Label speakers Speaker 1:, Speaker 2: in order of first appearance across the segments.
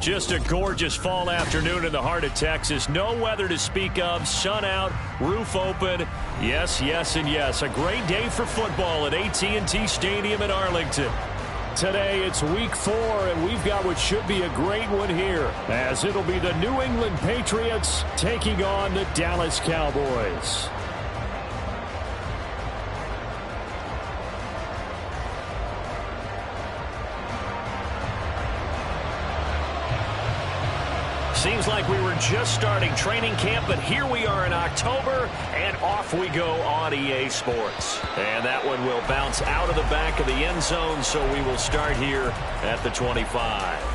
Speaker 1: Just a gorgeous fall afternoon in the heart of Texas. No weather to speak of. Sun out, roof open. Yes, yes, and yes. A great day for football at AT&T Stadium in Arlington. Today it's week 4, and we've got what should be a great one here, as it'll be the New England Patriots taking on the Dallas Cowboys. Seems like we were just starting training camp, but here we are in October, and off we go on EA Sports. And that one will bounce out of the back of the end zone, so we will start here at the 25.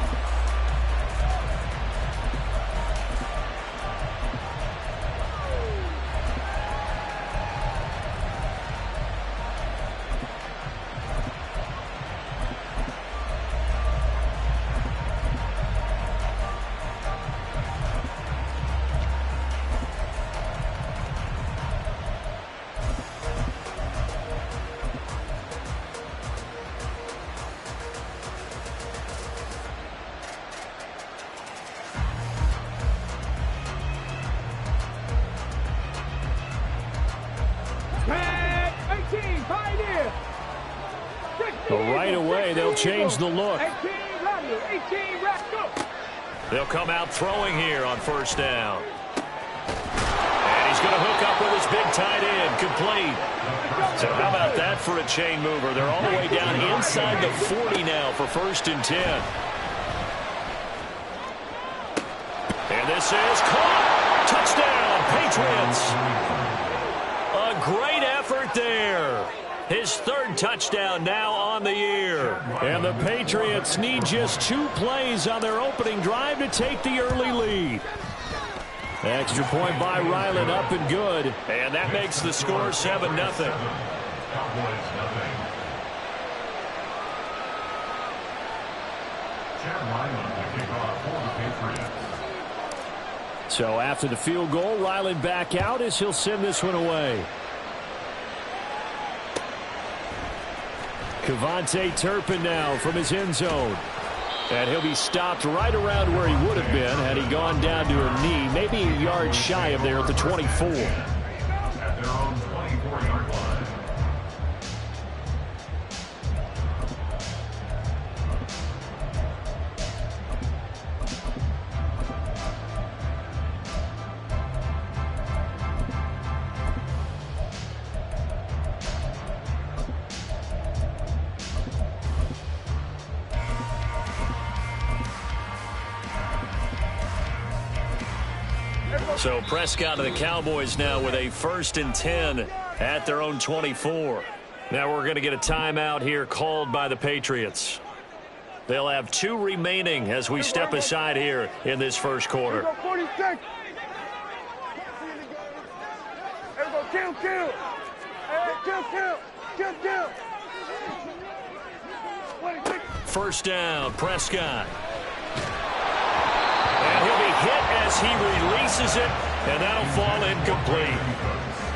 Speaker 1: Right away, they'll change the look. They'll come out throwing here on first down. And he's going to hook up with his big tight end, complete. So how about that for a chain mover? They're all the way down inside the 40 now for 1st and 10. And this is caught. Touchdown, Patriots. A great effort there. His 3rd touchdown now on the year. And the Patriots need just 2 plays on their opening drive to take the early lead. Extra point by Ryland, up and good. And that makes the score 7-0. So after the field goal, Ryland back out as he'll send this one away. Kevontae Turpin now from his end zone. And he'll be stopped right around where he would have been had he gone down to a knee, maybe a yard shy of there at the 24. So Prescott of the Cowboys now with a 1st and 10 at their own 24. Now we're going to get a timeout here called by the Patriots. They'll have 2 remaining as we step aside here in this first quarter. First down, Prescott. And he'll be hit as he releases it, and that'll fall incomplete.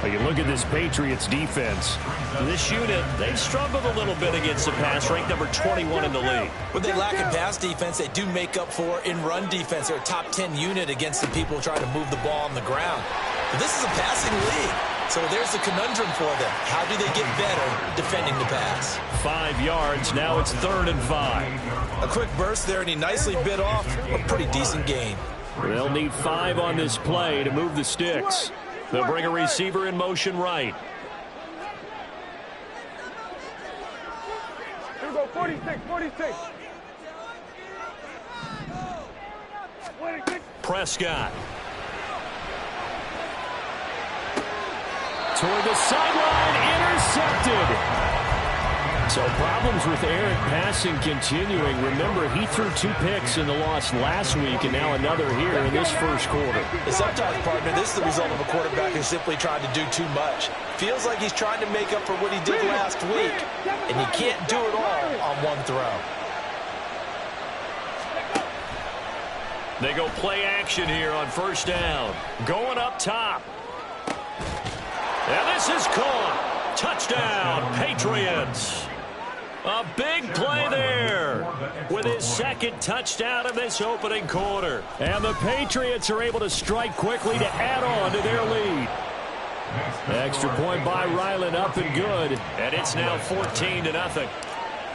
Speaker 1: Well, you look at this Patriots defense. This unit, they've struggled a little bit against the pass, ranked number 21 in the league.
Speaker 2: What they lack in pass defense, they do make up for in run defense. They're a top 10 unit against the people trying to move the ball on the ground. But this is a passing league, so there's the conundrum for them. How do they get better defending the pass?
Speaker 1: 5 yards, now it's 3rd and 5.
Speaker 2: A quick burst there, and he nicely bit off a pretty decent gain.
Speaker 1: They'll need 5 on this play to move the sticks. They'll bring a receiver in motion right.
Speaker 3: Here we go, 46.
Speaker 1: Prescott. Toward the sideline, intercepted. So problems with Eric passing continuing. Remember, he threw 2 picks in the loss last week, and now another here in this first quarter.
Speaker 2: Sometimes, partner, this is the result of a quarterback who's simply trying to do too much. Feels like he's trying to make up for what he did last week, and he can't do it all on one throw.
Speaker 1: They go play action here on first down. Going up top. And this is caught. Touchdown, Patriots. A big play there with his second touchdown in this opening quarter. And the Patriots are able to strike quickly to add on to their lead. Extra point by Ryland, up and good. And it's now 14-0.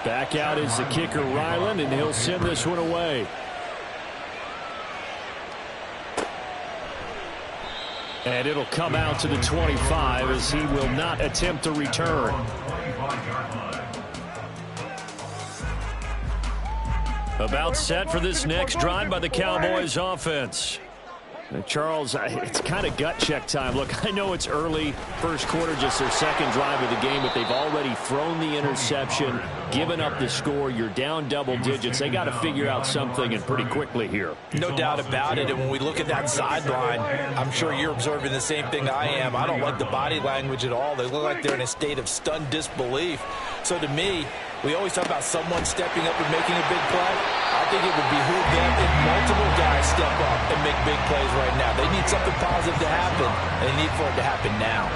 Speaker 1: Back out is the kicker, Ryland, and he'll send this one away. And it'll come out to the 25 as he will not attempt to return. About set for this next drive by the Cowboys offense. Charles, it's kind of gut check time. Look, I know it's early, first quarter, just their second drive of the game, but they've already thrown the interception, given up the score. You're down double digits. They got to figure out something, and pretty quickly here.
Speaker 2: No doubt about it. And when we look at that sideline, I'm sure you're observing the same thing I am. I don't like the body language at all. They look like they're in a state of stunned disbelief. So to me, we always talk about someone stepping up and making a big play. I think it would behoove them if multiple guys step up and make big plays right now. They need something positive to happen, and they need for it to happen now.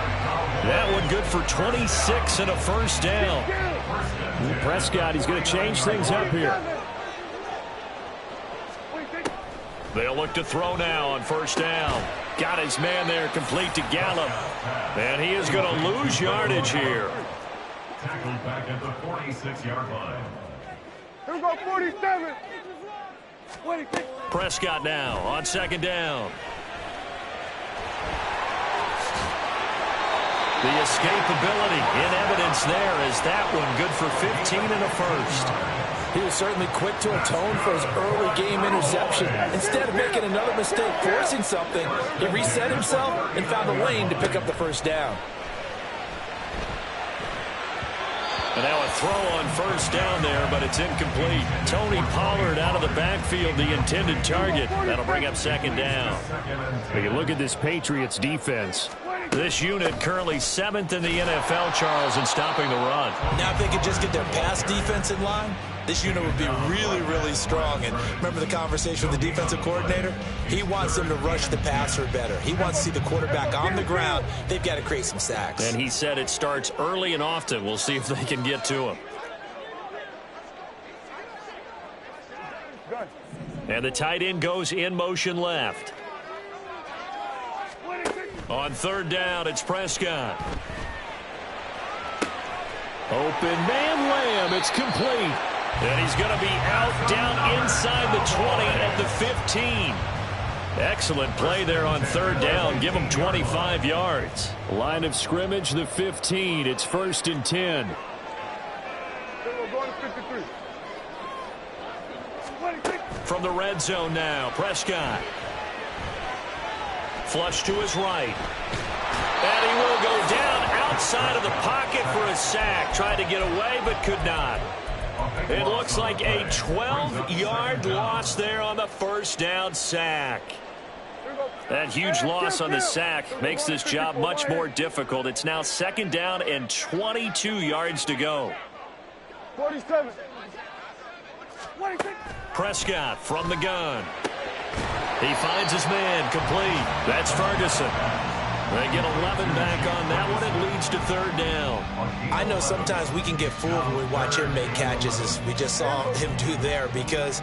Speaker 1: That one good for 26 and a first down. Prescott, he's going to change things up here. They'll look to throw now on first down. Got his man there, complete to Gallup. And he is going to lose yardage here.
Speaker 3: Tackled back at the 46-yard line.
Speaker 4: Here we go, 47.
Speaker 1: Prescott now on second down. The escapability in evidence there as that one good for 15 and a first.
Speaker 2: He was certainly quick to atone for his early game interception. Instead of making another mistake, forcing something, he reset himself and found a lane to pick up the first down.
Speaker 1: And now a throw on first down there, but it's incomplete. Tony Pollard out of the backfield, the intended target. That'll bring up second down. When you look at this Patriots defense, this unit currently 7th in the NFL, Charles, in stopping the run.
Speaker 2: Now if they could just get their pass defense in line, this unit would be really, really strong. And remember the conversation with the defensive coordinator? He wants them to rush the passer better. He wants to see the quarterback on the ground. They've got to create some sacks.
Speaker 1: And he said it starts early and often. We'll see if they can get to him. And the tight end goes in motion left. On third down, it's Prescott. Open man, Lamb. It's complete. And he's going to be out down inside the 20 at the 15. Excellent play there on third down. Give him 25 yards. Line of scrimmage, the 15. It's 1st and 10. From the red zone now, Prescott. Flush to his right. And he will go down outside of the pocket for a sack. Tried to get away, but could not. It looks like a 12-yard loss there on the first down sack. That huge loss on the sack makes this job much more difficult. It's now second down and 22 yards to go.
Speaker 4: 47.
Speaker 1: Prescott from the gun. He finds his man, complete. That's Ferguson. They get 11 back on that one. It leads to third down.
Speaker 2: I know sometimes we can get fooled when we watch him make catches, as we just saw him do there, because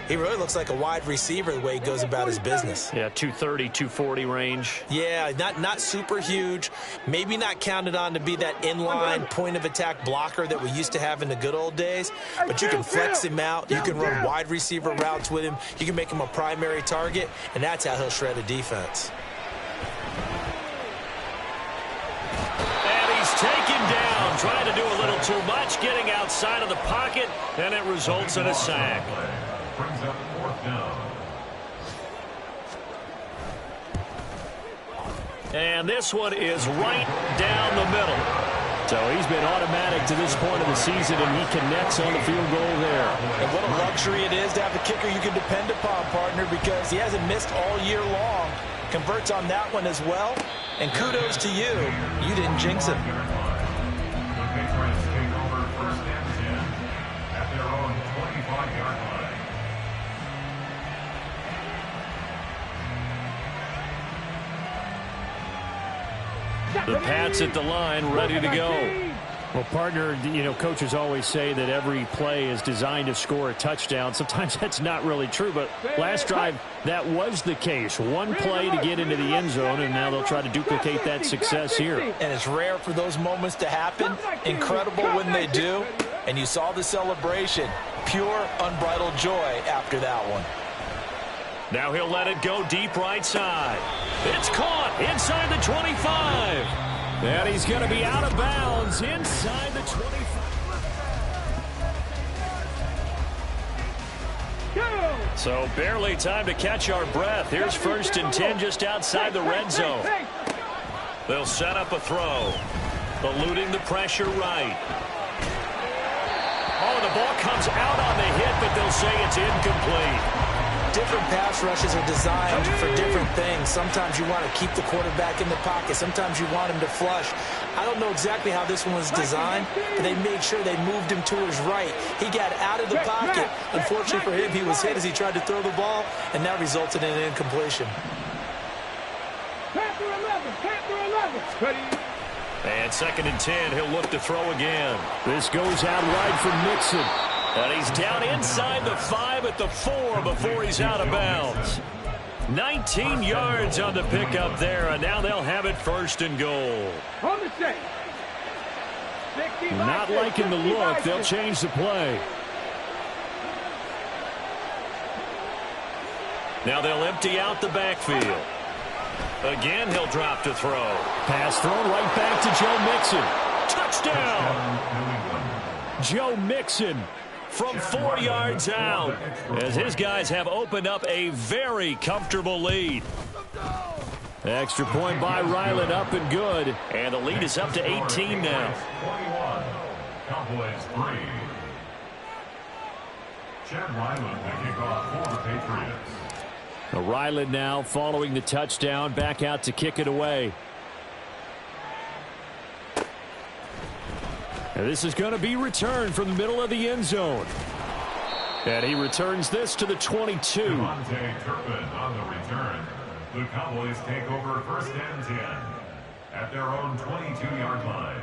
Speaker 2: he really looks like a wide receiver the way he goes about his business.
Speaker 1: Yeah, 230, 240 range.
Speaker 2: Yeah, not super huge. Maybe not counted on to be that inline point-of-attack blocker that we used to have in the good old days. But you can flex him out. You can run wide receiver routes with him. You can make him a primary target, and that's how he'll shred a defense.
Speaker 1: Taken down, trying to do a little too much, getting outside of the pocket, and it results in a sack.
Speaker 3: Brings up 4th down.
Speaker 1: And this one is right down the middle. So he's been automatic to this point of the season, and he connects on the field goal there.
Speaker 2: And what a luxury it is to have a kicker you can depend upon, partner, because he hasn't missed all year long. Converts on that one as well. And kudos to you. You didn't jinx him.
Speaker 3: The Patriots take over 1st and 10 at their own 25-yard line.
Speaker 1: The Pats at the line, ready to go. Well, partner, coaches always say that every play is designed to score a touchdown. Sometimes that's not really true, but last drive, that was the case. One play to get into the end zone, and now they'll try to duplicate that success here.
Speaker 2: And it's rare for those moments to happen. Incredible when they do. And you saw the celebration. Pure, unbridled joy after that one.
Speaker 1: Now he'll let it go deep right side. It's caught inside the 25. And he's going to be out of bounds inside the 25. So barely time to catch our breath. Here's 1st and 10 just outside the red zone. They'll set up a throw. Eluding the pressure right. Oh, the ball comes out on the hit, but they'll say it's incomplete.
Speaker 2: Different pass rushes are designed for different things. Sometimes you want to keep the quarterback in the pocket. Sometimes you want him to flush. I don't know exactly how this one was designed, but they made sure they moved him to his right. He got out of the pocket. Unfortunately for him, he was hit as he tried to throw the ball, and that resulted in an incompletion.
Speaker 1: And 2nd and 10, he'll look to throw again. This goes out wide for Mixon. And he's down inside the 5 at the 4 before he's out of bounds. 19 yards on the pickup there, and now they'll have it 1st and goal. Not liking the look. They'll change the play. Now they'll empty out the backfield. Again, he'll drop to throw. Pass thrown right back to Joe Mixon. Touchdown! Joe Mixon from 4 yards out, as his guys have opened up a very comfortable lead. Extra point by Ryland, up and good. And the lead is up to 18 now.
Speaker 3: 21, Cowboys 3. Chad Ryland to kick off for the Patriots.
Speaker 1: Ryland now following the touchdown, back out to kick it away. And this is going to be returned from the middle of the end zone. And he returns this to the 22.
Speaker 3: Devontae Turpin on the return. The Cowboys take over 1st and 10 at their own 22-yard line.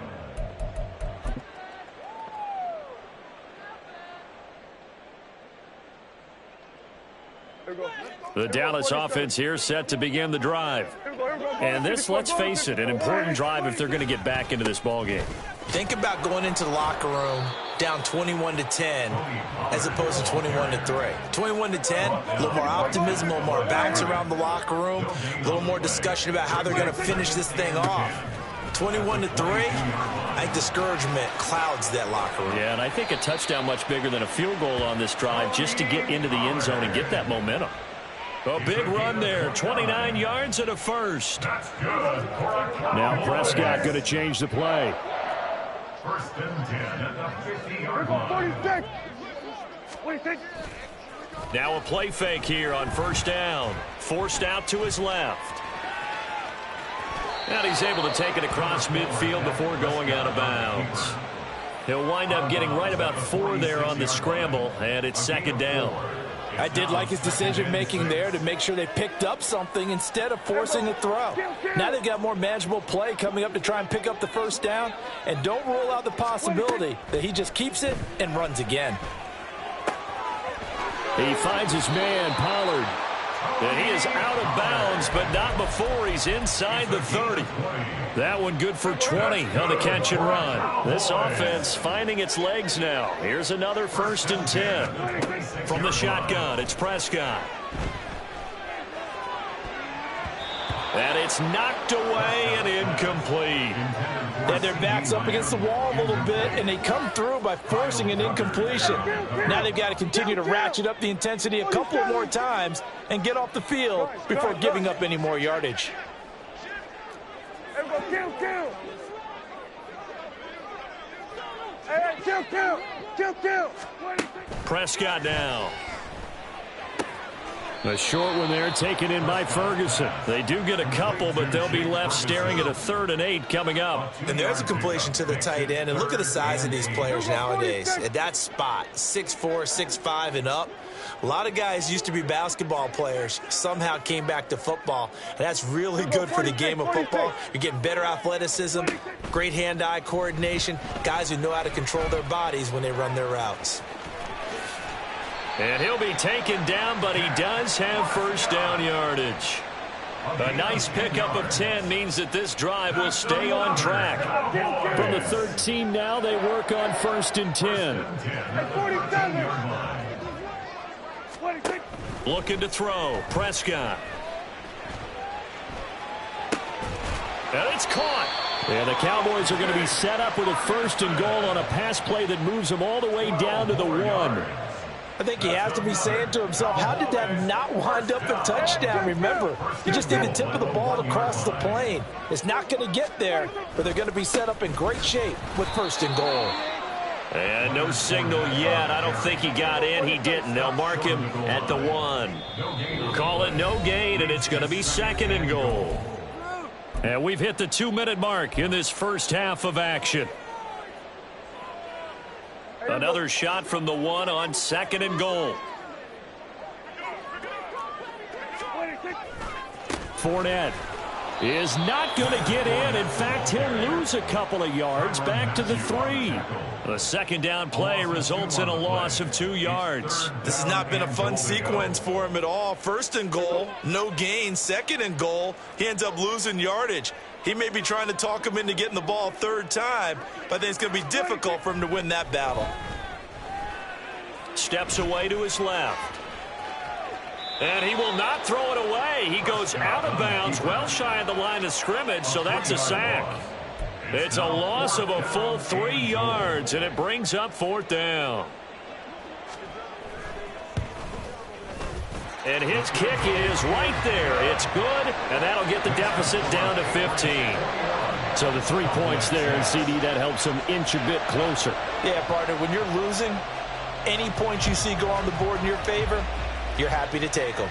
Speaker 1: The Dallas offense here set to begin the drive. And this, let's face it, an important drive if they're going to get back into this ballgame.
Speaker 2: Think about going into the locker room down 21-10 as opposed to 21-3. 21-10, a little more optimism, a little more bounce around the locker room, a little more discussion about how they're going to finish this thing off. 21-3, I think discouragement clouds that locker room.
Speaker 1: Yeah, and I think a touchdown much bigger than a field goal on this drive just to get into the end zone and get that momentum. A big run there, 29 yards and a first. Now Prescott going to change the play.
Speaker 3: 1st and 10 at the 50-yard line.
Speaker 1: Now a play fake here on 1st down. Forced out to his left. And he's able to take it across midfield before going out of bounds. He'll wind up getting right about 4 there on the scramble, and it's 2nd down.
Speaker 2: I did like his decision-making there to make sure they picked up something instead of forcing a throw. Now they've got more manageable play coming up to try and pick up the 1st down, and don't rule out the possibility that he just keeps it and runs again.
Speaker 1: He finds his man, Pollard. And he is out of bounds, but not before he's inside the 30. That one good for 20 on the catch and run. This offense finding its legs now. Here's another 1st and 10. From the shotgun, it's Prescott. And it's knocked away and incomplete.
Speaker 2: And their back's up against the wall a little bit, and they come through by forcing an incompletion. Now they've got to continue to ratchet up the intensity a couple of more times and get off the field before giving up any more yardage.
Speaker 1: Prescott now. A short one there taken in by Ferguson. They do get a couple, but they'll be left staring at a 3rd and 8 coming up.
Speaker 2: And there's a completion to the tight end. And look at the size of these players nowadays. At that spot, 6'4", 6'5", and up. A lot of guys used to be basketball players, somehow came back to football. And that's really good for the game of football. You're getting better athleticism, great hand-eye coordination, guys who know how to control their bodies when they run their routes.
Speaker 1: And he'll be taken down, but he does have first down yardage. A nice pickup of 10 means that this drive will stay on track. From the 13 now, they work on 1st and 10. Looking to throw. Prescott. And it's caught. And the Cowboys are going to be set up with a 1st and goal on a pass play that moves them all the way down to the 1.
Speaker 2: I think he has to be saying to himself, how did that not wind up a touchdown? Remember, you just need the tip of the ball to cross the plane. It's not going to get there, but they're going to be set up in great shape with 1st and goal.
Speaker 1: And no signal yet. I don't think he got in. He didn't. They'll mark him at the 1. Call it no gain, and it's going to be 2nd and goal. And we've hit the 2-minute mark in this first half of action. Another shot from the 1 on 2nd and goal. Fournette is not going to get in. In fact, he'll lose a couple of yards back to the 3. The 2nd down play results in a loss of 2 yards.
Speaker 2: This has not been a fun sequence for him at all. 1st and goal, no gain. 2nd and goal, he ends up losing yardage. He may be trying to talk him into getting the ball 3rd time, but I think it's going to be difficult for him to win that battle.
Speaker 1: Steps away to his left. And he will not throw it away. He goes out of bounds, well shy of the line of scrimmage, so that's a sack. It's a loss of a full 3 yards, and it brings up 4th down. And his kick is right there. It's good, and that'll get the deficit down to 15. So the 3 points there, and CD, that helps him inch a bit closer.
Speaker 2: Yeah, partner, when you're losing, any points you see go on the board in your favor, you're happy to take them.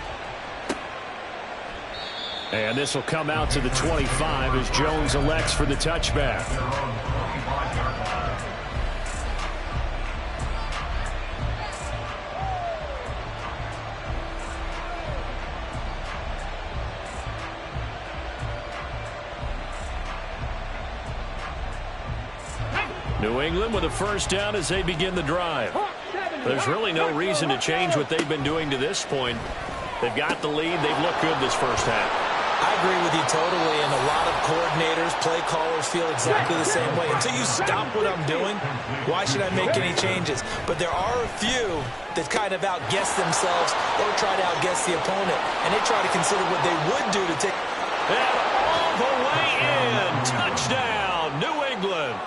Speaker 1: And this will come out to the 25 as Jones elects for the touchback. New England with a 1st down as they begin the drive. There's really no reason to change what they've been doing to this point. They've got the lead. They've looked good this first half.
Speaker 2: I agree with you totally, and a lot of coordinators, play callers feel exactly the same way. Until you stop what I'm doing, why should I make any changes? But there are a few that kind of outguess themselves or try to outguess the opponent, and they try to consider what they would do to take.
Speaker 1: And all the way in. Touchdown, New England.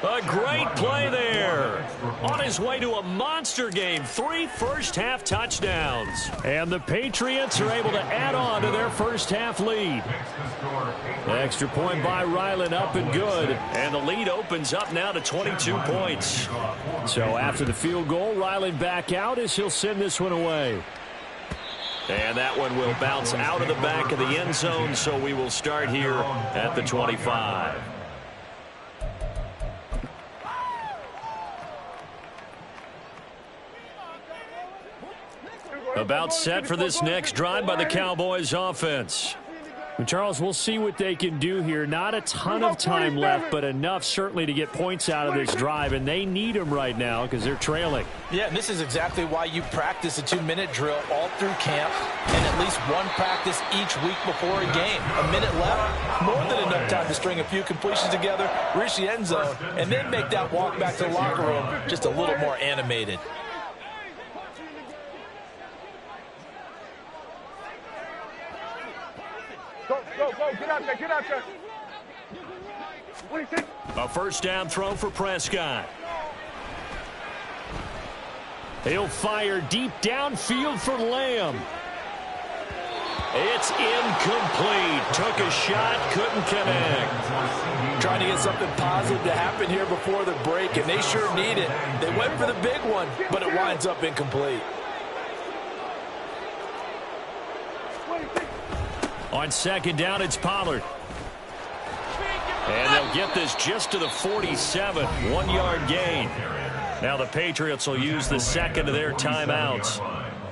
Speaker 1: A great play there. On his way to a monster game, 3 first-half touchdowns. And the Patriots are able to add on to their first-half lead. Extra point by Ryland, up and good. And the lead opens up now to 22 points. So after the field goal, Ryland back out as he'll send this one away. And that one will bounce out of the back of the end zone, so we will start here at the 25. About set for this next drive by the Cowboys offense. And Charles, we'll see what they can do here. Not a ton of time left, but enough certainly to get points out of this drive, and they need them right now because they're trailing.
Speaker 2: Yeah, and this is exactly why you practice a 2-minute drill all through camp and at least one practice each week before a game. A minute left, more than enough time to string a few completions together, reach the end zone, and then make that walk back to the locker room just a little more animated.
Speaker 4: Go, get out there.
Speaker 1: A first down throw for Prescott. He'll fire deep downfield for Lamb. It's incomplete. Took a shot, couldn't connect.
Speaker 2: Trying to get something positive to happen here before the break, and they sure need it. They went for the big one, but it winds up incomplete.
Speaker 1: On second down, it's Pollard. And they'll get this just to the 47, 1-yard gain. Now the Patriots will use the second of their timeouts.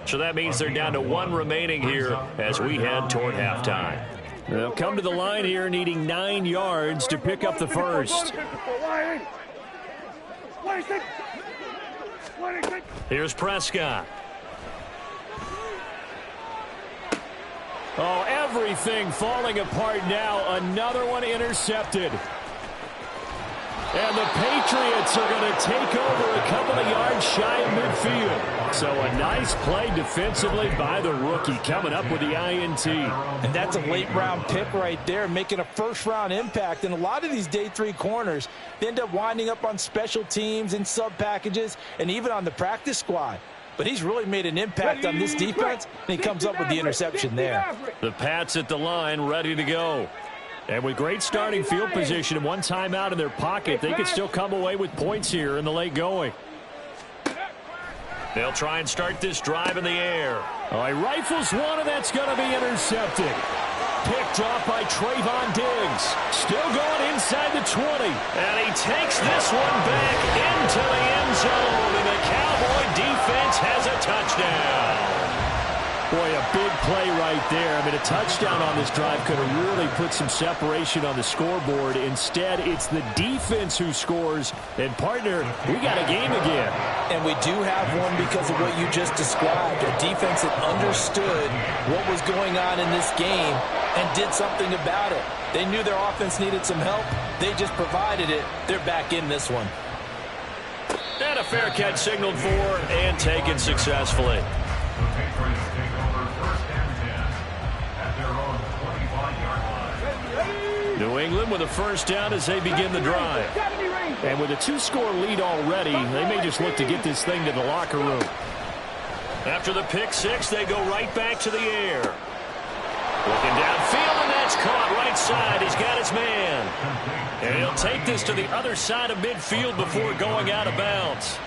Speaker 1: So that means they're down to 1 remaining here as we head toward halftime. They'll come to the line here needing 9 yards to pick up the first. Here's Prescott. Oh, everything falling apart now. Another one intercepted. And the Patriots are going to take over a couple of yards shy of midfield. So a nice play defensively by the rookie coming up with the INT.
Speaker 2: And that's a late-round pick right there, making a first-round impact. And a lot of these day 3 corners, they end up winding up on special teams and sub-packages and even on the practice squad. But he's really made an impact on this defense, and he comes up with the interception there.
Speaker 1: The Pats at the line, ready to go. And with great starting field position and 1 timeout in their pocket, they could still come away with points here in the late going. They'll try and start this drive in the air. Oh, he rifles one, and that's going to be intercepted. Picked off by Trayvon Diggs. Still going inside the 20. And he takes this one back into the end zone. And the Cowboy defense has a touchdown. Boy, a big play right there. I mean, a touchdown on this drive could have really put some separation on the scoreboard. Instead, it's the defense who scores. And, partner, we got a game again.
Speaker 2: And we do have one because of what you just described. A defense that understood what was going on in this game and did something about it. They knew their offense needed some help. They just provided it. They're back in this one.
Speaker 1: And a fair catch signaled for and taken successfully.
Speaker 3: The Patriots take over first and 10 at their own 25-yard line.
Speaker 1: New England with a first down as they begin the drive. And with a 2-score lead already, they may just look to get this thing to the locker room. After the pick six, they go right back to the air. Looking downfield, and that's caught right side. He's got his man. And he'll take this to the other side of midfield before going out of bounds.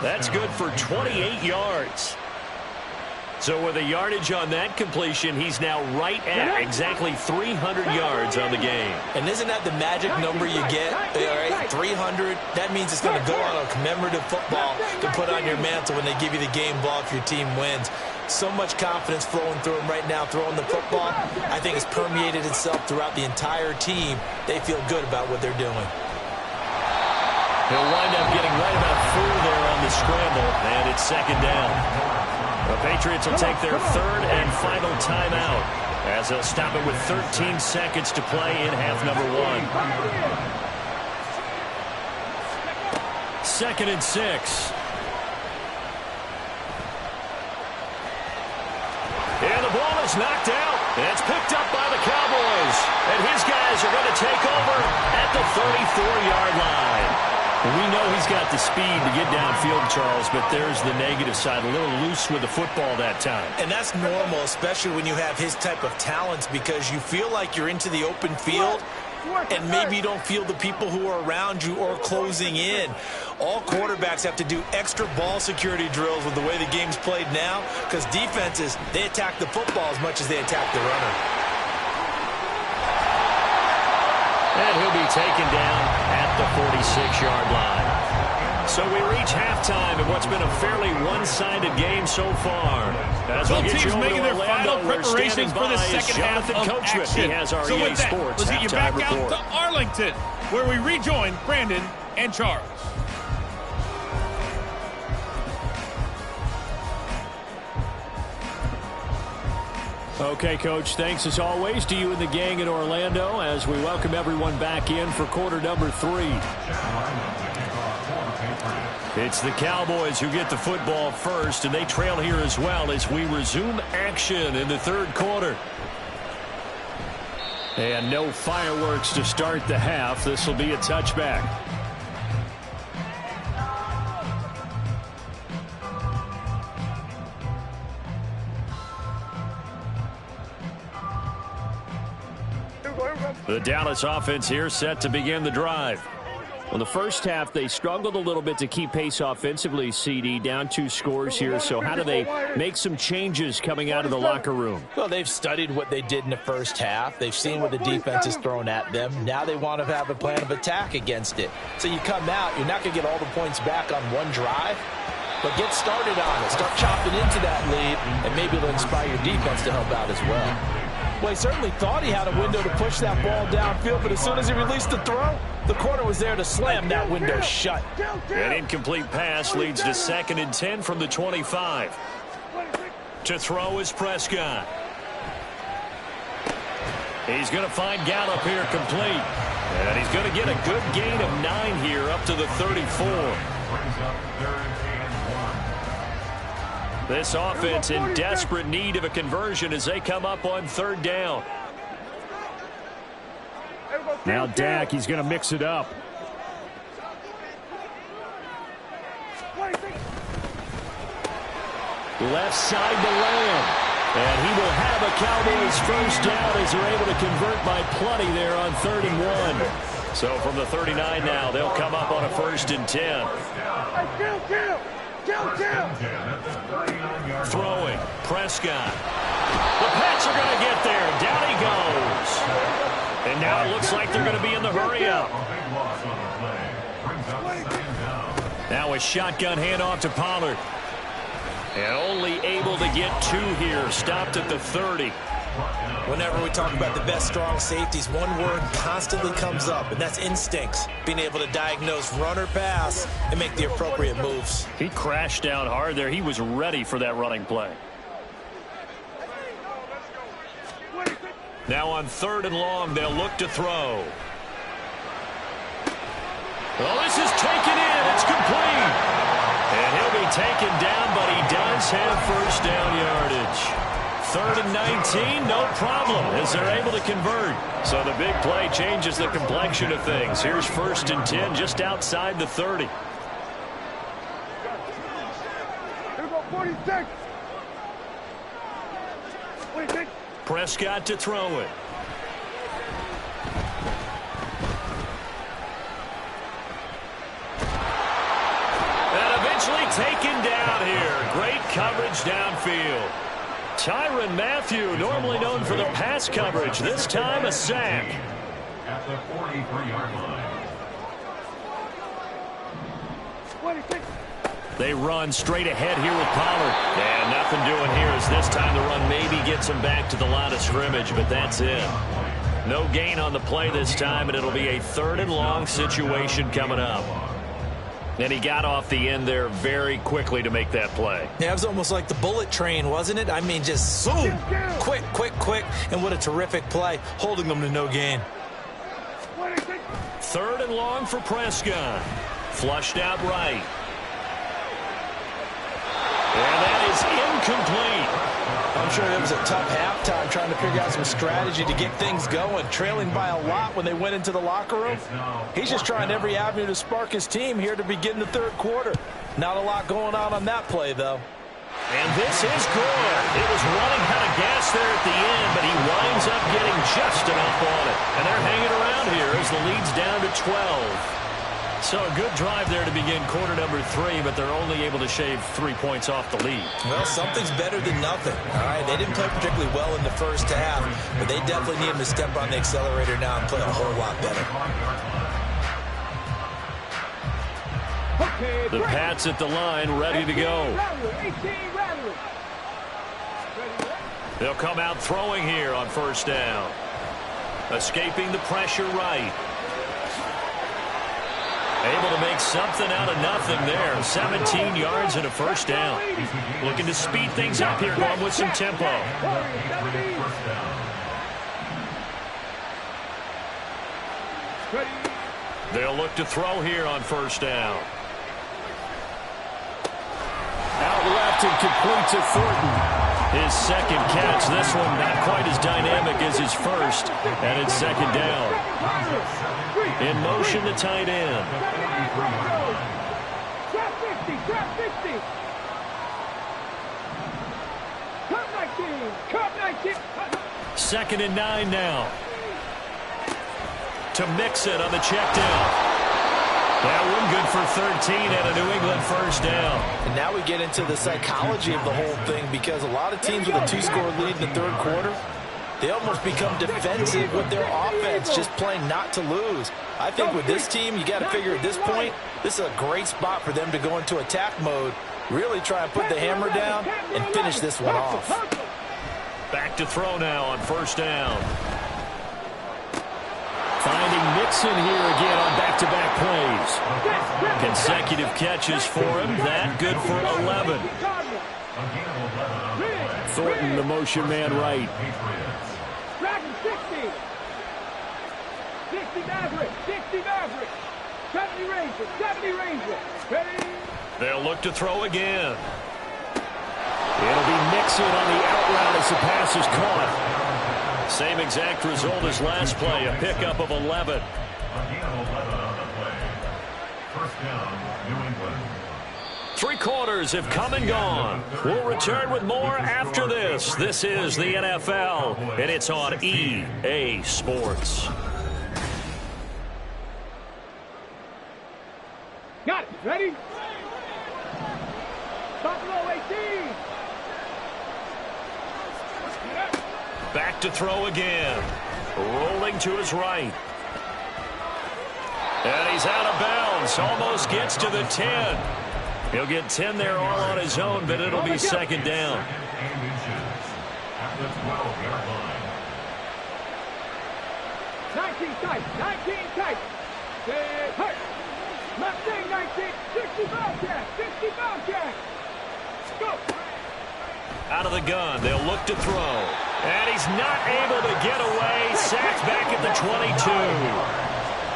Speaker 1: That's good for 28 yards. So with a yardage on that completion, he's now right at exactly 300 yards on the game.
Speaker 2: And isn't that the magic number you get? All right, 300. That means it's going to go on a commemorative football to put on your mantle when they give you the game ball if your team wins. So much confidence flowing through him right now, throwing the football. I think it's permeated itself throughout the entire team. They feel good about what they're doing.
Speaker 1: He'll wind up getting right about 4 there on the scramble, and it's second down. The Patriots will take their third and final timeout as they'll stop it with 13 seconds to play in half number 1. 2nd and 6. And the ball is knocked out. And it's picked up by the Cowboys. And his guys are going to take over at the 34-yard line. We know he's got the speed to get downfield, Charles, but there's the negative side. A little loose with the football that time.
Speaker 2: And that's normal, especially when you have his type of talents, because you feel like you're into the open field and maybe you don't feel the people who are around you or closing in. All quarterbacks have to do extra ball security drills with the way the game's played now, because defenses, they attack the football as much as they attack the runner.
Speaker 1: And he'll be taken down at the 46-yard line. So we reach halftime in what's been a fairly one-sided game so far. As
Speaker 5: Both
Speaker 1: we'll get
Speaker 5: teams
Speaker 1: you
Speaker 5: making their final preparations for the second half of action.
Speaker 1: He has our
Speaker 5: so
Speaker 1: EA
Speaker 5: with that,
Speaker 1: Sports
Speaker 5: let's get you back
Speaker 1: report.
Speaker 5: out to Arlington, where we rejoin Brandon and Charles.
Speaker 1: Okay, Coach, thanks as always to you and the gang in Orlando as we welcome everyone back in for quarter number 3. It's the Cowboys who get the football first, and they trail here as well as we resume action in the third quarter. And no fireworks to start the half. This will be a touchback. The Dallas offense here set to begin the drive. Well, the first half, they struggled a little bit to keep pace offensively, CD, down 2 scores here. So how do they make some changes coming out of the locker room?
Speaker 2: Well, they've studied what they did in the first half. They've seen what the defense has thrown at them. Now they want to have a plan of attack against it. So you come out, you're not going to get all the points back on one drive, but get started on it. Start chopping into that lead, and maybe it'll inspire your defense to help out as well. Well, he certainly thought he had a window to push that ball downfield, but as soon as he released the throw, the corner was there to slam that window shut.
Speaker 1: An incomplete pass leads to 2nd and 10 from the 25. To throw is Prescott. He's going to find Gallup here complete. And he's going to get a good gain of 9 here up to the 34. This offense in desperate need of a conversion as they come up on 3rd down. Now Dak, he's going to mix it up. Left side to Lamb. And he will have a Cowboys first down as they're able to convert by plenty there on 3rd and 1. So from the 39 now, they'll come up on a 1st and 10. Throwing, Prescott. The Pats are going to get there. Down he goes. And now it looks like they're going to be in the hurry-up. Now a shotgun handoff to Pollard. And only able to get 2 here. Stopped at the 30.
Speaker 2: Whenever we talk about the best strong safeties, one word constantly comes up, and that's instincts. Being able to diagnose run or pass and make the appropriate moves.
Speaker 1: He crashed down hard there. He was ready for that running play. Now on 3rd and long, they'll look to throw. Well, this is taken in. It's complete. And he'll be taken down, but he does have first down yardage. 3rd and 19, no problem, as they're able to convert. So the big play changes the complexion of things. Here's 1st and 10, just outside the 30.
Speaker 4: Here we go, 46. 46.
Speaker 1: Prescott to throw it. And eventually taken down here. Great coverage downfield. Tyrann Mathieu, normally known for the pass coverage, this time a sack.
Speaker 3: At the 43-yard line.
Speaker 1: They run straight ahead here with Pollard. And nothing doing here as this time the run maybe gets him back to the line of scrimmage, but that's it. No gain on the play this time, and it'll be a 3rd and long situation coming up. And he got off the end there very quickly to make that play.
Speaker 2: Yeah, it was almost like the bullet train, wasn't it? I mean, just zoom, quick, quick, quick. And what a terrific play, holding them to no gain.
Speaker 1: 3rd and long for Prescott. Flushed out right. And that is incomplete.
Speaker 2: I'm sure it was a tough halftime trying to figure out some strategy to get things going. Trailing by a lot when they went into the locker room. He's just trying every avenue to spark his team here to begin the 3rd quarter. Not a lot going on that play, though.
Speaker 1: And this is good. It was running out of gas there at the end, but he winds up getting just enough on it. And they're hanging around here as the lead's down to 12. So a good drive there to begin quarter number 3, but they're only able to shave 3 points off the lead.
Speaker 2: Well, something's better than nothing. All right, they didn't play particularly well in the first half, but they definitely need him to step on the accelerator now and play a whole lot better.
Speaker 1: The Pats at the line, ready to go. They'll come out throwing here on 1st down. Escaping the pressure right. Able to make something out of nothing there. 17 yards and a 1st down. Looking to speed things up here, going with some tempo. They'll look to throw here on 1st down. Out left and complete to Thornton. His 2nd catch. This one not quite as dynamic as his first. And it's 2nd down. In motion, the tight end.
Speaker 4: Trap 50, trap 50. Cut 19.
Speaker 1: 2nd and 9 now. To mix it on the check down. That one good for 13 and a New England first down.
Speaker 2: And now we get into the psychology of the whole thing, because a lot of teams with a 2-score lead in the third quarter, they almost become defensive with their offense, just playing not to lose. I think with this team, you got to figure at this point, this is a great spot for them to go into attack mode, really try and put the hammer down and finish this one off.
Speaker 1: Back to throw now on first down. Finding Mixon here again on back-to-back plays. Consecutive catches for him. That good for 11. Thornton, the motion man right.
Speaker 4: 60 Maverick, 60 Maverick. 70 Ranger, 70 Ranger. Ready?
Speaker 1: They'll look to throw again. It'll be Mixon on the out route as the pass is caught. Same exact result as last play, a pickup of 11.
Speaker 3: First down, New England.
Speaker 1: 3 quarters have come and gone. We'll return with more after this. This is the NFL, and it's on EA Sports.
Speaker 4: Got it. Ready? Buffalo 18.
Speaker 1: Back to throw again. Rolling to his right. And he's out of bounds. Almost gets to the 10. He'll get 10 there all on his own, but it'll be second down.
Speaker 3: At the 12-yard line.
Speaker 4: 19 tight. 19 tight. Stay hurt. Mustang 19. 60 Bobcat. 60 Bobcat. Go.
Speaker 1: Out of the gun. They'll look to throw. And he's not able to get away. Sacked back at the 22.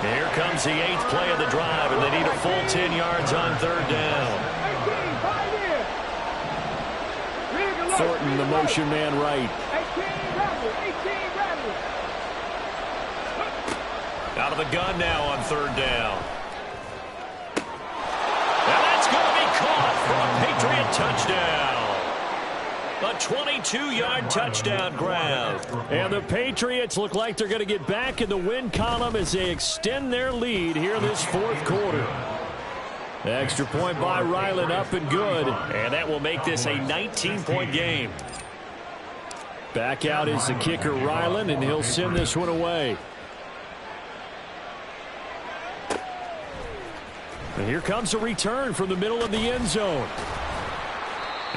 Speaker 1: Here comes the 8th play of the drive, and they need a full 10 yards on third down.
Speaker 4: 18, 5 in.
Speaker 1: Thornton, the motion man right.
Speaker 4: 18 Bradley. 18 Bradley.
Speaker 1: Out of the gun now on third down. And that's going to be caught for a Patriot touchdown. A 22-yard touchdown grab. And the Patriots look like they're going to get back in the win column as they extend their lead here this fourth quarter. Extra point by Ryland, up and good. And that will make this a 19-point game. Back out is the kicker, Ryland, and he'll send this one away. And here comes a return from the middle of the end zone.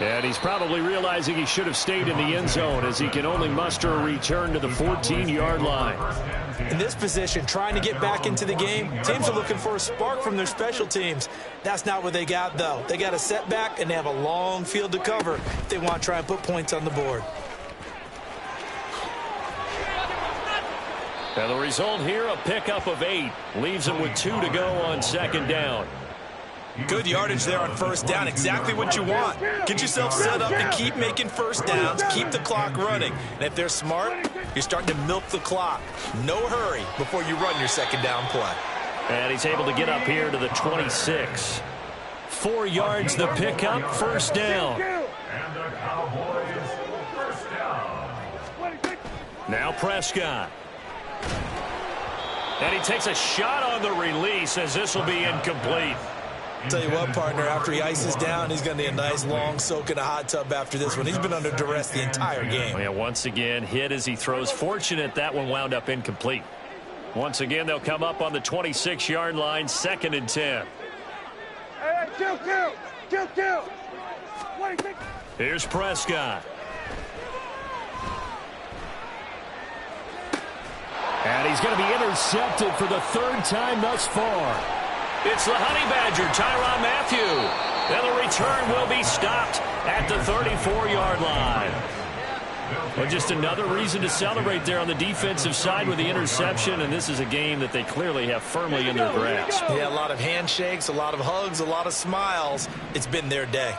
Speaker 1: And he's probably realizing he should have stayed in the end zone, as he can only muster a return to the 14-yard line.
Speaker 2: In this position, trying to get back into the game, teams are looking for a spark from their special teams. That's not what they got, though. They got a setback, and they have a long field to cover if they want to try and put points on the board.
Speaker 1: And the result here, a pickup of 8. Leaves them with 2 to go on second down.
Speaker 2: Good yardage there on first down. Exactly what you want. Get yourself set up to keep making first downs, keep the clock running. And if they're smart, you're starting to milk the clock. No hurry before you run your second down play.
Speaker 1: And he's able to get up here to the 26. 4 yards the pickup, first down.
Speaker 3: And the Cowboys, first down.
Speaker 1: Now Prescott. And he takes a shot on the release, as this will be incomplete.
Speaker 2: Tell you what, partner, after he ices down, he's going to need a nice long soak in a hot tub after this one. He's been under duress the entire game.
Speaker 1: Yeah, once again, hit as he throws. Fortunate that one wound up incomplete. Once again, they'll come up on the 26-yard line, 2nd and 10.
Speaker 4: Hey, kill.
Speaker 1: Here's Prescott. And he's going to be intercepted for the 3rd time thus far. It's the Honey Badger, Tyrann Mathieu. And the return will be stopped at the 34-yard line. Well, just another reason to celebrate there on the defensive side with the interception, and this is a game that they clearly have firmly in their grasp.
Speaker 2: Yeah, a lot of handshakes, a lot of hugs, a lot of smiles. It's been their day.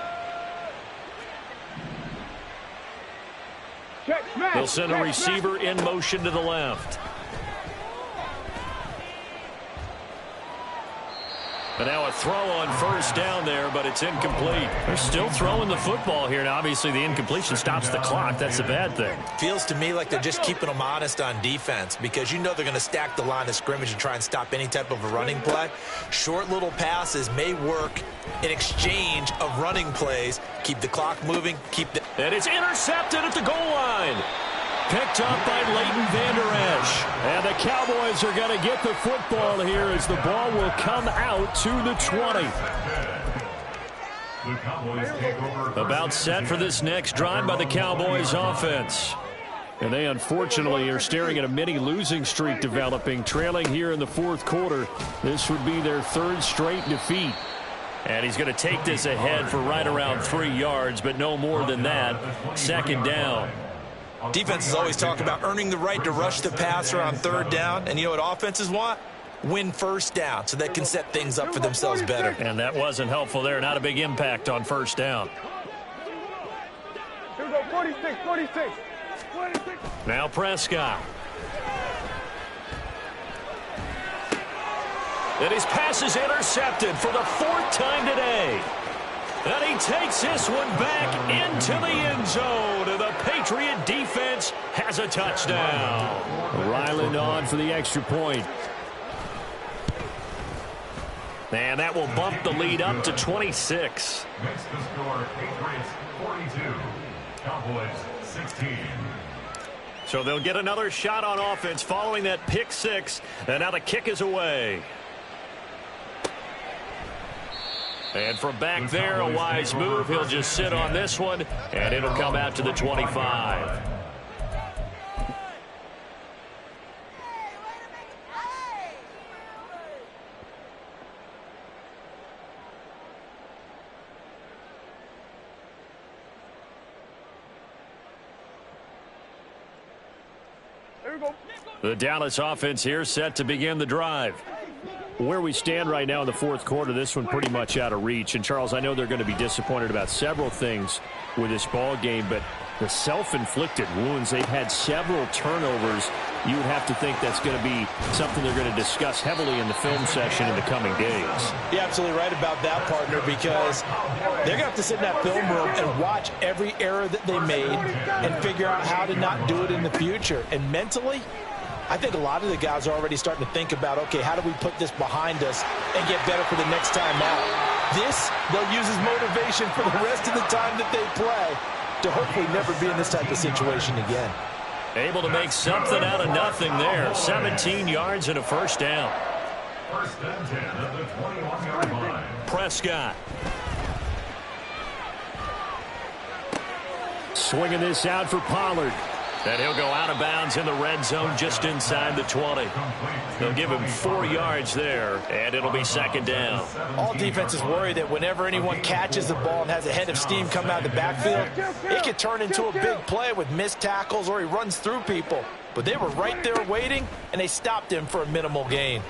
Speaker 1: They'll send a receiver in motion to the And now a throw on first down there, but it's incomplete. They're still throwing the football here. Now, obviously, the incompletion stops the clock. That's a bad thing.
Speaker 2: Feels to me like they're just keeping them honest on defense because you know they're going to stack the line of scrimmage and try and stop any type of a running play. Short little passes may work in exchange of running plays. Keep the clock moving.
Speaker 1: And it's intercepted at the goal line. Picked up by Leighton Vander Esch. And the Cowboys are going to get the football here as the ball will come out to the 20. About set for this next drive by the Cowboys offense. And they unfortunately are staring at a mini losing streak developing, trailing here in the fourth quarter. This would be their third straight defeat. And he's going to take this ahead for right around 3 yards, but no more than that. Second down.
Speaker 2: Defenses always talk about earning the right to rush the passer on third down. And you know what offenses want? Win first down so they can set things up for themselves better.
Speaker 1: And that wasn't helpful there. Not a big impact on first down.
Speaker 4: Here we go, 46, 46.
Speaker 1: Now Prescott. And his pass is intercepted for the 4th time today. And he takes this one back into the end zone. And the Patriot defense has a touchdown. Ryland on for the extra point. And that will bump the lead up to 26.
Speaker 3: Makes the score Patriots 42, Cowboys 16.
Speaker 1: So they'll get another shot on offense following that pick six. And now the kick is away. And from back there, a wise move. He'll just sit on this one, and it'll come out to the 25. The Dallas offense here set to begin the drive. Where we stand right now in the fourth quarter, this one pretty much out of reach. And, Charles, I know they're going to be disappointed about several things with this ball game, but the self-inflicted wounds, they've had several turnovers. You would have to think that's going to be something they're going to discuss heavily in the film session in the coming days.
Speaker 2: You're absolutely right about that, partner, because they're going to have to sit in that film room and watch every error that they made and figure out how to not do it in the future. And mentally, I think a lot of the guys are already starting to think about, okay, how do we put this behind us and get better for the next time out? This, they'll use as motivation for the rest of the time that they play to hopefully never be in this type of situation again.
Speaker 1: Able to make something out of nothing there. 17 yards and a first down.
Speaker 3: First and 10 at the 21-yard line.
Speaker 1: Prescott. Swinging this out for Pollard. And he'll go out of bounds in the red zone just inside the 20. They'll give him 4 yards there, and it'll be second down.
Speaker 2: All defenses worry that whenever anyone catches the ball and has a head of steam coming out of the backfield, it could turn into a big play with missed tackles or he runs through people. But they were right there waiting, and they stopped him for a minimal gain.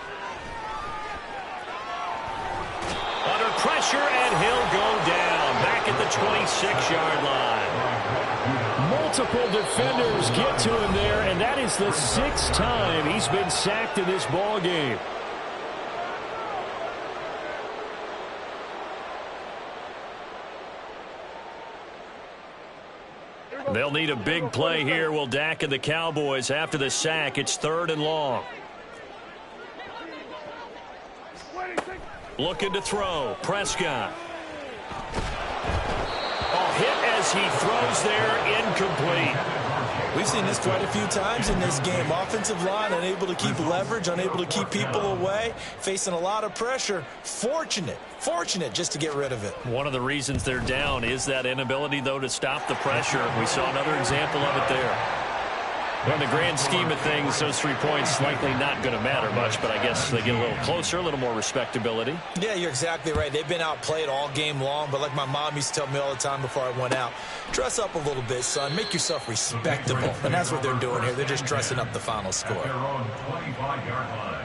Speaker 1: Under pressure, and he'll go down back at the 26-yard line. Multiple defenders get to him there, and that is the 6th time he's been sacked in this ball game. They'll need a big play here. Will Dak and the Cowboys after the sack. It's 3rd and long. Looking to throw. Prescott. Hit as he throws there, incomplete.
Speaker 2: We've seen this quite a few times in this game. Offensive line unable to keep leverage, unable to keep people away, facing a lot of pressure. Fortunate just to get rid of it.
Speaker 1: One of the reasons they're down is that inability, though, to stop the pressure. We saw another example of it there. In the grand scheme of things, those 3 points likely not going to matter much, but I guess they get a little closer, a little more respectability.
Speaker 2: Yeah, you're exactly right. They've been outplayed all game long, but like my mom used to tell me all the time before I went out, dress up a little bit, son. Make yourself respectable. And that's what they're doing here. They're just dressing up the final score.
Speaker 3: At their own 25-yard line.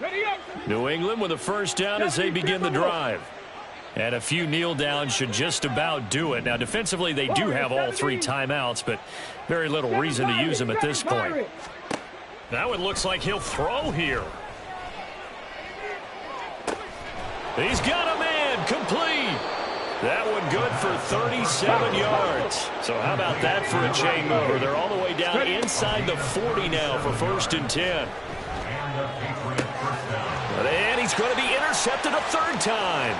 Speaker 4: Ready up.
Speaker 1: New England with a first down as they begin the drive. And a few kneel downs should just about do it. Now, defensively, they do have all 3 timeouts, but very little reason to use them at this point. Now it looks like he'll throw here. He's got a man, complete. That one good for 37 yards. So how about that for a chain mover? They're all the way down inside the 40 now for 1st and 10. And he's going to be intercepted a 3rd time.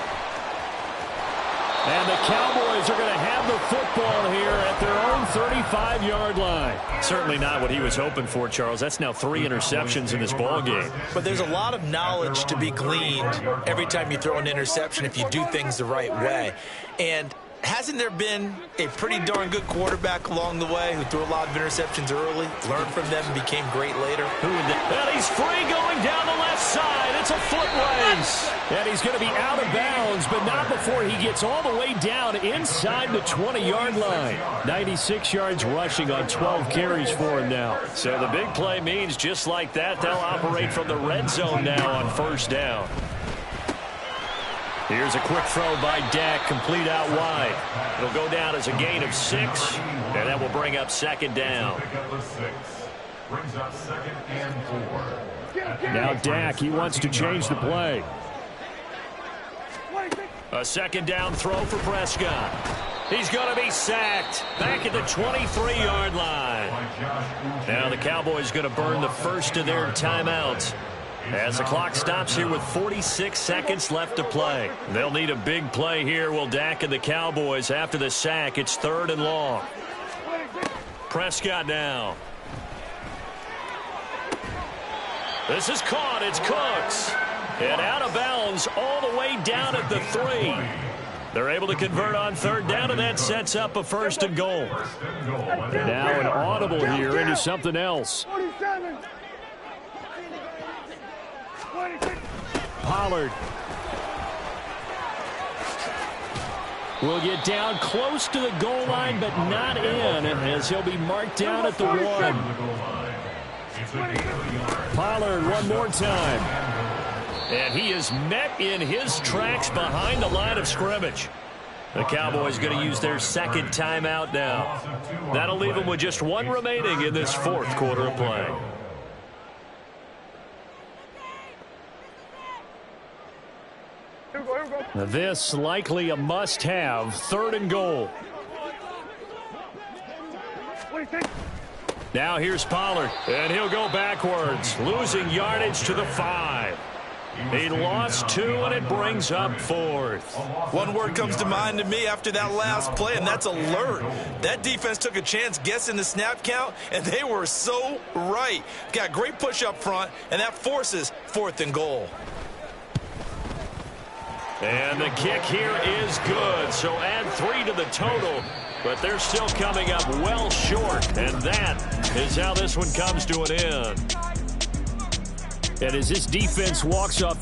Speaker 1: And the Cowboys are going to have the football here at their own 35-yard line. Certainly not what he was hoping for, Charles. That's now 3 interceptions in this ball game.
Speaker 2: But there's a lot of knowledge to be gleaned every time you throw an interception if you do things the right way. And hasn't there been a pretty darn good quarterback along the way who threw a lot of interceptions early, learned from them, and became great later?
Speaker 1: And he's free going down the left side. It's a foot race. And he's going to be out of bounds, but not before he gets all the way down inside the 20-yard line. 96 yards rushing on 12 carries for him now. So the big play means just like that, they'll operate from the red zone now on 1st down. Here's a quick throw by Dak, complete out wide. It'll go down as a gain of 6, and that will bring up 2nd down. Now Dak, he wants to change the play. A 2nd down throw for Prescott. He's going to be sacked back at the 23-yard line. Now the Cowboys going to burn the first of their timeouts as the clock stops here with 46 seconds left to play. They'll need a big play here, will Dak and the Cowboys. After the sack, it's 3rd and long. Prescott now. This is caught. It's Cooks. And out of bounds all the way down at the 3. They're able to convert on 3rd down, and that sets up a 1st and goal. Now an audible here into something else. Pollard will get down close to the goal line, but not in, as he'll be marked down at the 1. Pollard one more time. And he is met in his tracks behind the line of scrimmage. The Cowboys going to use their 2nd timeout now. That'll leave them with just 1 remaining in this 4th quarter of play. This likely a must-have, 3rd and goal. Now here's Pollard, and he'll go backwards, losing yardage to the 5. He lost 2, and it brings up 4th.
Speaker 2: One word comes to mind to me after that last play, and that's alert. That defense took a chance guessing the snap count, and they were so right. Got great push up front, and that forces 4th and goal.
Speaker 1: And the kick here is good, so add 3 to the total, but they're still coming up well short, and that is how this one comes to an end. And as this defense walks off